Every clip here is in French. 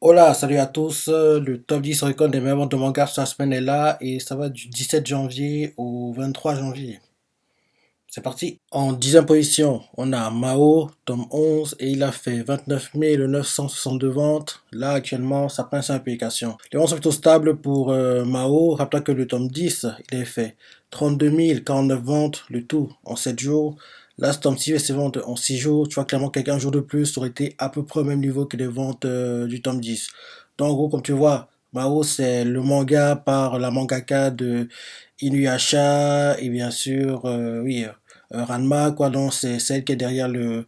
Hola, salut à tous. Le top 10 record des meilleures ventes de manga sur la semaine est là et ça va du 17 janvier au 23 janvier. C'est parti. En 10e position, on a Mao, tome 11, et il a fait 29 962 ventes. Là, actuellement, ça prend sa publication. Les ventes sont plutôt stables pour Mao. Rappelez que le tome 10, il a fait 32 049 ventes, le tout en 7 jours. Là, ce tome 6 fait ses ventes en 6 jours. Tu vois clairement qu'un jour de plus aurait été à peu près au même niveau que les ventes du tome 10. Donc, en gros, comme tu vois, Mao, c'est le manga par la mangaka de Inuyasha et bien sûr, oui, Ranma, quoi, donc c'est celle qui est derrière le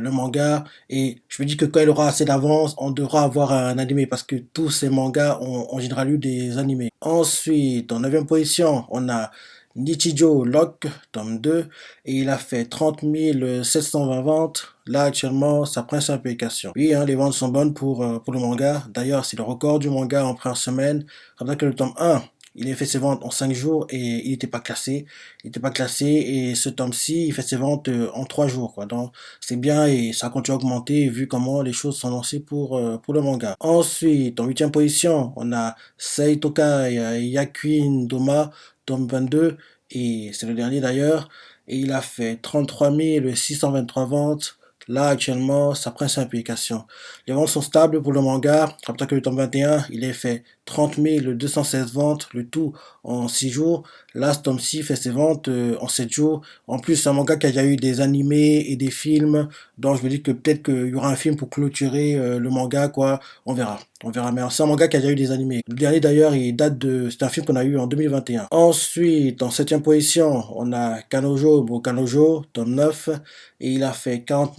manga. Et je me dis que quand il aura assez d'avance, on devra avoir un animé parce que tous ces mangas ont en général eu des animés. Ensuite, en 9e position, on a Nichijou Lock, tome 2, et il a fait 30 720 ventes. Là, actuellement, ça prend sa publication. Oui, hein, les ventes sont bonnes pour le manga. D'ailleurs, c'est le record du manga en première semaine. Rappelez que le tome 1, il a fait ses ventes en 5 jours et il n'était pas classé. Il n'était pas classé et ce tome-ci, il fait ses ventes en 3 jours, quoi. Donc, c'est bien et ça continue à augmenter vu comment les choses sont lancées pour le manga. Ensuite, en 8e position, on a Seitoka Yakuin Doma, tome 22, et c'est le dernier d'ailleurs, et il a fait 33 623 ventes. Là, actuellement, ça prend sa publication. Les ventes sont stables pour le manga. Après que le tome 21, il est fait 30 216 ventes, le tout en 6 jours. Là, ce tome-ci fait ses ventes en 7 jours. En plus, c'est un manga qui a déjà eu des animés et des films. Donc, je me dis que peut-être qu'il y aura un film pour clôturer le manga, quoi. On verra. On verra. Mais c'est un manga qui a déjà eu des animés. Le dernier, d'ailleurs, il date de... C'est un film qu'on a eu en 2021. Ensuite, en 7e position, on a Kanojo Kanojo, tome 9. Et il a fait 40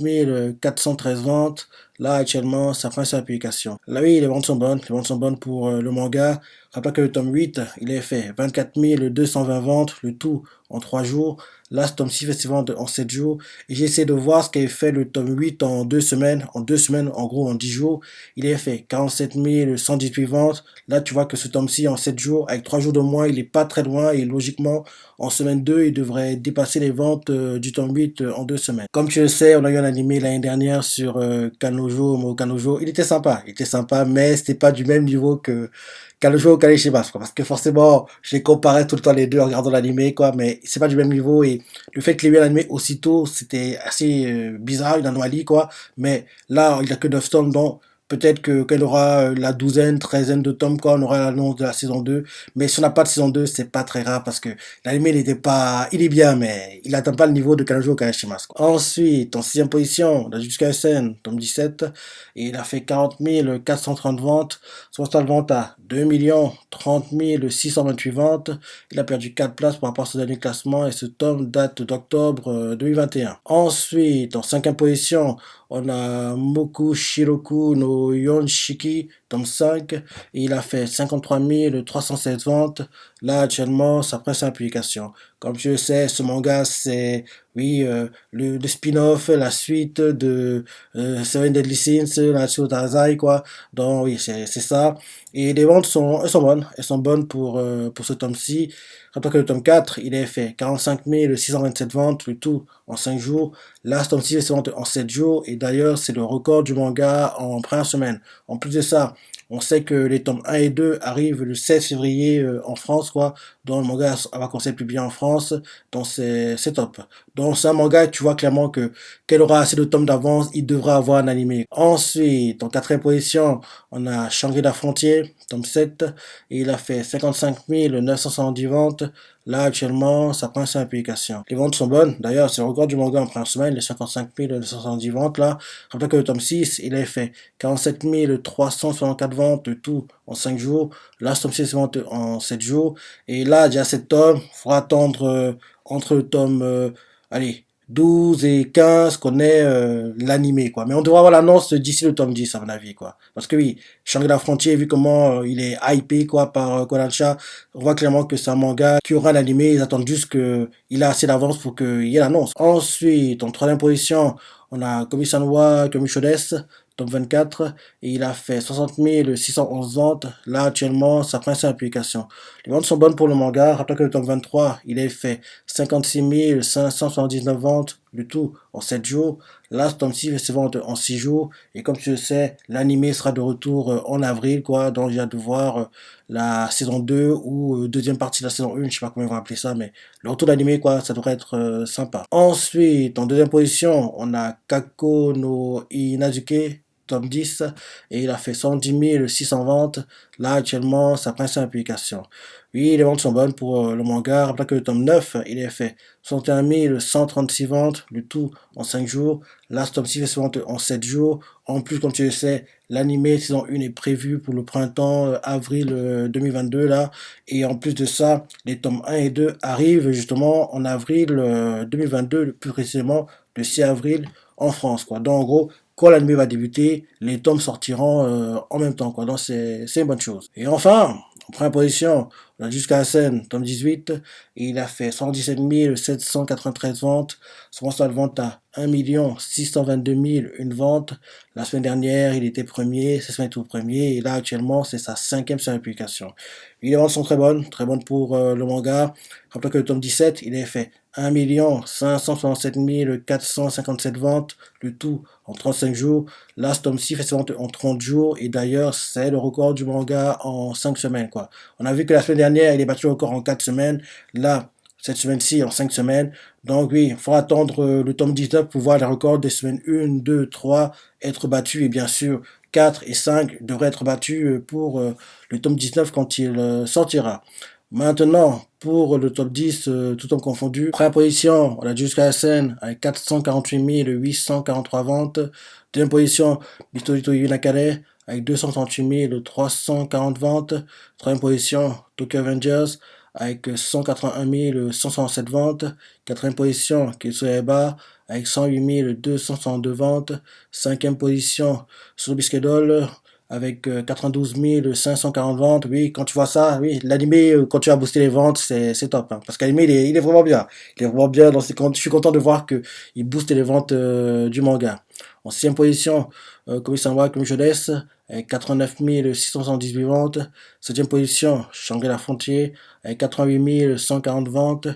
413 ventes. Là, actuellement, ça prend sa publication. Là, oui, les ventes sont bonnes. Les ventes sont bonnes pour le manga. Rappelez que le tome 8, il est fait 24 220 ventes, le tout en 3 jours. Là, ce tome 6 fait ses ventes en 7 jours. Et j'ai essayé de voir ce qu'avait fait le tome 8 en 2 semaines. En 2 semaines, en gros, en 10 jours, il est fait 47 118 ventes. Là, tu vois que ce tome-ci, en 7 jours, avec 3 jours de moins, il est pas très loin. Et logiquement, en semaine 2, il devrait dépasser les ventes du tome 8 en 2 semaines. Comme tu le sais, on a eu un animé l'année dernière sur Kanojo Kanojo. Il était sympa. Il était sympa, mais c'était pas du même niveau que Kanojo Kaneshimas, quoi. Parce que forcément, je les comparais tout le temps les deux en regardant l'animé, quoi. Mais c'est pas du même niveau. Et le fait qu'il ait eu l'animé aussitôt, c'était assez bizarre, une anomalie, quoi. Mais là, il a que 9 tomes, donc peut-être que quand il aura la douzaine, treizaine de tomes, quoi, on aura l'annonce de la saison 2. Mais si on n'a pas de saison 2, c'est pas très grave parce que l'anime, il était pas, il est bien, mais il n'atteint pas le niveau de Kanojo Kaneshimas, quoi. Ensuite, en 6e position, on a Jujutsu Kaisen, tome 17, et il a fait 40 430 ventes, son total de vente à 2 30 628 ventes. Il a perdu 4 places par rapport à son dernier classement et ce tome date d'octobre 2021. Ensuite, en 5e position, on a Moku Shiroku no Yonshiki, tome 5, et il a fait 53 316 ventes. Là, actuellement, ça prend sa publication. Comme tu le sais, ce manga, c'est, oui, le spin-off, la suite de Seven Deadly Sins, Natsuo Taizai, quoi. Donc, oui, c'est ça. Et les ventes sont, elles sont bonnes. Elles sont bonnes pour ce tome-ci. Rappelez que le tome 4, il est fait 45 627 ventes, le tout en 5 jours. Là, ce tome-ci, c'est en 7 jours. Et d'ailleurs, c'est le record du manga en première semaine. En plus de ça, on sait que les tomes 1 et 2 arrivent le 16 février en France, quoi. Donc le manga va commencer à être publié en France. Donc c'est top. Donc c'est un manga, tu vois clairement que qu'elle aura assez de tomes d'avance, il devra avoir un animé. Ensuite, en 4e position, on a Shangri-La Frontier, tome 7, et il a fait 55 970 ventes. Là, actuellement, ça prend sa publication. Les ventes sont bonnes. D'ailleurs, c'est le record du manga en première semaine, les 55 970 ventes, là. Rappelez que le tome 6, il a fait 47 364 ventes, le tout en 5 jours. Là, ce tome 6 se vend en 7 jours. Et là, déjà 7 tomes, il faudra attendre entre le tome, allez, 12 et 15 qu'on ait l'animé, quoi. Mais on devrait avoir l'annonce d'ici le tome 10, à mon avis, quoi. Parce que oui, Shangri-La Frontier, vu comment il est hypé, quoi, par Kodansha, on voit clairement que c'est un manga qui aura l'animé. Ils attendent juste qu'il a assez d'avance pour qu'il y ait l'annonce. Ensuite, en 3e position, on a Komisanwa Komishodes, top 24, et il a fait 60 611 ventes. Là, actuellement, ça prend sa publication. Les ventes sont bonnes pour le manga. Rappelez que le top 23, il a fait 56 579 ventes. le tout en 7 jours. Là, ce tome-ci va se vendre en 6 jours. Et comme tu le sais, l'animé sera de retour en avril, quoi. Donc, j'ai hâte de voir la saison 2 ou deuxième partie de la saison 1, je sais pas comment ils vont appeler ça, mais le retour d'animé, quoi, ça devrait être sympa. Ensuite, en deuxième position, on a Kako no Inazuke, tome 10, et il a fait 110 600 ventes. Là, actuellement, sa principale publication. Oui, les ventes sont bonnes pour le manga. Rappelez que le tome 9, il a fait 61 136 ventes, le tout en 5 jours. Là, ce tome 6 se vend en 7 jours. En plus, comme tu le sais, l'animé saison 1 est prévu pour le printemps, avril 2022, là. Et en plus de ça, les tomes 1 et 2 arrivent justement en avril 2022, le plus précisément le 6 avril en France, quoi. Donc, en gros, quand l'anime va débuter, les tomes sortiront en même temps, quoi. Donc c'est une bonne chose. Et enfin, en première position, on a jusqu'à la scène, tome 18, et il a fait 117 793 ventes, son mensuel de vente à 1 622 000, une vente. La semaine dernière, il était premier, cette semaine il est tout premier, et là actuellement, c'est sa cinquième publication. Les ventes sont très bonnes pour le manga. Rappelez que le tome 17, il a fait 1 567 457 ventes, le tout en 35 jours. Là, ce tome-ci fait ses ventes en 30 jours, et d'ailleurs, c'est le record du manga en 5 semaines, quoi. On a vu que la semaine dernière, il est battu le record en 4 semaines. Là, cette semaine-ci, en 5 semaines. Donc oui, il faut attendre le tome 19 pour voir les records des semaines 1, 2, 3 être battus, et bien sûr, 4 et 5 devraient être battus pour le tome 19 quand il sortira. Maintenant, pour le top 10, tout temps confondu, première position, on a jusqu'à SN avec 448 843 ventes. Deuxième position, Bistorito Yunakare avec 238 340 ventes. Troisième position, Tokyo Avengers avec 181 167 ventes. Quatrième position, Kitsueba avec 108 262 ventes. Cinquième position, Solo Biscuit Doll avec 92 540 ventes. Oui, quand tu vois ça, oui, l'animé, quand tu as boosté les ventes, c'est top. Hein, parce qu'animé, il est vraiment bien. Il est vraiment bien. Donc je suis content de voir qu'il booste les ventes du manga. En sixième position, Komisama comme jeunesse, avec 89 678 ventes. Septième position, Shangri-La Frontier, avec 88 140 ventes.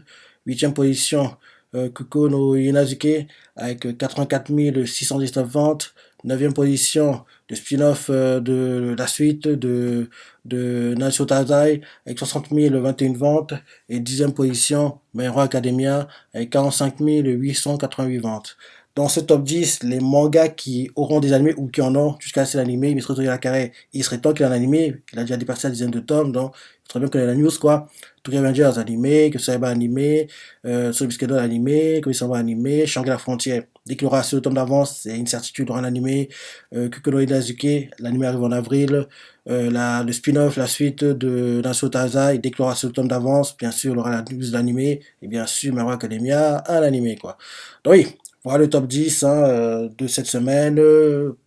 Huitième position, Kuko no Inazuke, avec 84 619 ventes. Neuvième position, le spin-off de la suite de Naruto Taizai avec 60 021 ventes. Et dixième position, My Hero Academia avec 45 888 ventes. Dans ce top 10, les mangas qui auront des animés ou qui en ont, jusqu'à là c'est l'animé, Mistro Carré, il serait temps qu'il ait un animé, il a déjà dépassé la dizaine de tomes, donc il serait bien qu'il ait la news, quoi. Tokyo Avengers animé, que Saiba animé, Soul Biscuit animé, que Isama animé, Shangri-La Frontière. Dès qu'il aura assez de tomes d'avance, c'est une certitude, il aura un animé. Kukuro Inazuke, l'animé arrive en avril. Le spin-off, la suite de Naruto Taizai, dès qu'il aura assez de tomes d'avance, bien sûr, il aura la news de l'animé, et bien sûr, My Hero Academia, un animé, quoi. Donc oui, voilà le top 10 hein, de cette semaine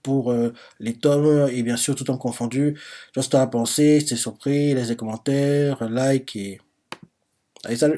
pour les tomes et bien sûr tout en confondu. Juste à penser, si t'es surpris, laisse des commentaires, like et allez salut!